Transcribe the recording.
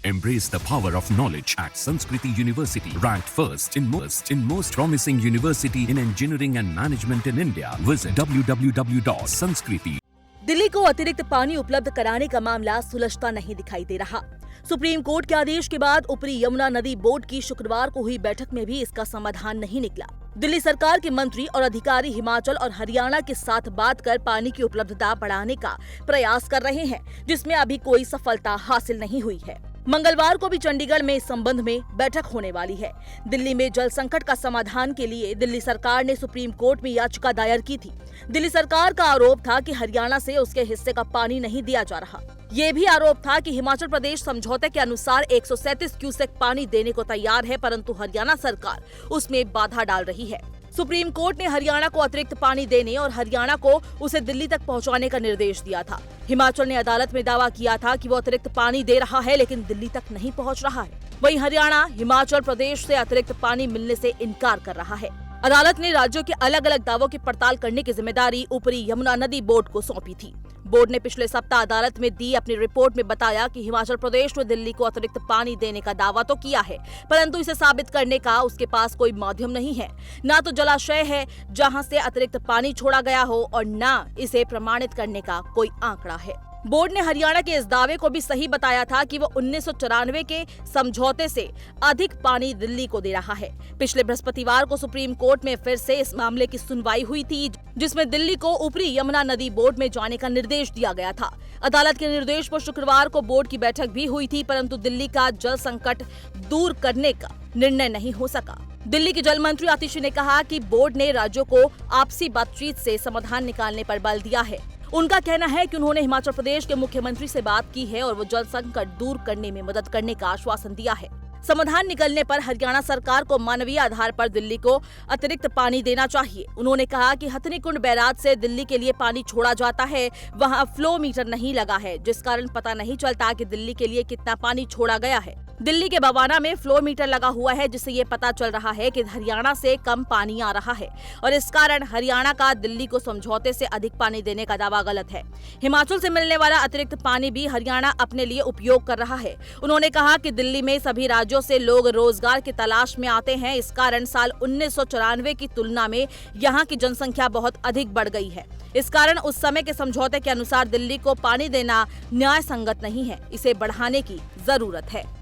Embrace the power of knowledge at Sanskriti University, ranked first in most promising university in engineering and management in India. Visit www.sanskriti. Delhi को अतिरिक्त पानी उपलब्ध कराने का मामला सुलझता नहीं दिखाई दे रहा। सुप्रीम कोर्ट के आदेश के बाद ऊपरी यमुना नदी बोर्ड की शुक्रवार को हुई बैठक में भी इसका समाधान नहीं निकला। दिल्ली सरकार के मंत्री और अधिकारी हिमाचल और हरियाणा के साथ बात कर पानी की उपलब्धता बढ़ाने का प्रयास कर रहे हैं, जिसमें अभी कोई सफलता हासिल नहीं हुई है। मंगलवार को भी चंडीगढ़ में इस संबंध में बैठक होने वाली है। दिल्ली में जल संकट का समाधान के लिए दिल्ली सरकार ने सुप्रीम कोर्ट में याचिका दायर की थी। दिल्ली सरकार का आरोप था कि हरियाणा से उसके हिस्से का पानी नहीं दिया जा रहा। ये भी आरोप था कि हिमाचल प्रदेश समझौते के अनुसार 137 क्यूसेक पानी देने को तैयार है, परंतु हरियाणा सरकार उसमें बाधा डाल रही है। सुप्रीम कोर्ट ने हरियाणा को अतिरिक्त पानी देने और हरियाणा को उसे दिल्ली तक पहुंचाने का निर्देश दिया था। हिमाचल ने अदालत में दावा किया था कि वो अतिरिक्त पानी दे रहा है, लेकिन दिल्ली तक नहीं पहुंच रहा है। वहीं हरियाणा हिमाचल प्रदेश से अतिरिक्त पानी मिलने से इनकार कर रहा है। अदालत ने राज्यों के अलग अलग दावों की पड़ताल करने की जिम्मेदारी ऊपरी यमुना नदी बोर्ड को सौंपी थी। बोर्ड ने पिछले सप्ताह अदालत में दी अपनी रिपोर्ट में बताया कि हिमाचल प्रदेश ने दिल्ली को अतिरिक्त पानी देने का दावा तो किया है, परंतु इसे साबित करने का उसके पास कोई माध्यम नहीं है। ना तो जलाशय है जहां से अतिरिक्त पानी छोड़ा गया हो और न इसे प्रमाणित करने का कोई आंकड़ा है। बोर्ड ने हरियाणा के इस दावे को भी सही बताया था कि वो 1994 के समझौते से अधिक पानी दिल्ली को दे रहा है। पिछले बृहस्पतिवार को सुप्रीम कोर्ट में फिर से इस मामले की सुनवाई हुई थी, जिसमें दिल्ली को ऊपरी यमुना नदी बोर्ड में जाने का निर्देश दिया गया था। अदालत के निर्देश पर शुक्रवार को बोर्ड की बैठक भी हुई थी, परंतु दिल्ली का जल संकट दूर करने का निर्णय नहीं हो सका। दिल्ली के जल मंत्री आतिशी ने कहा कि बोर्ड ने राज्यों को आपसी बातचीत से समाधान निकालने पर बल दिया है। उनका कहना है कि उन्होंने हिमाचल प्रदेश के मुख्यमंत्री से बात की है और वो जल संकट दूर करने में मदद करने का आश्वासन दिया है। समाधान निकलने पर हरियाणा सरकार को मानवीय आधार पर दिल्ली को अतिरिक्त पानी देना चाहिए। उन्होंने कहा कि हथनीकुंड बैराज से दिल्ली के लिए पानी छोड़ा जाता है, वहां फ्लो मीटर नहीं लगा है, जिस कारण पता नहीं चलता कि दिल्ली के लिए कितना पानी छोड़ा गया है। दिल्ली के बवाना में फ्लो मीटर लगा हुआ है, जिससे ये पता चल रहा है कि हरियाणा से कम पानी आ रहा है और इस कारण हरियाणा का दिल्ली को समझौते से अधिक पानी देने का दावा गलत है। हिमाचल से मिलने वाला अतिरिक्त पानी भी हरियाणा अपने लिए उपयोग कर रहा है। उन्होंने कहा कि दिल्ली में सभी राज्यों से लोग रोजगार की तलाश में आते हैं, इस कारण साल 1994 की तुलना में यहाँ की जनसंख्या बहुत अधिक बढ़ गई है। इस कारण उस समय के समझौते के अनुसार दिल्ली को पानी देना न्याय संगत नहीं है, इसे बढ़ाने की जरूरत है।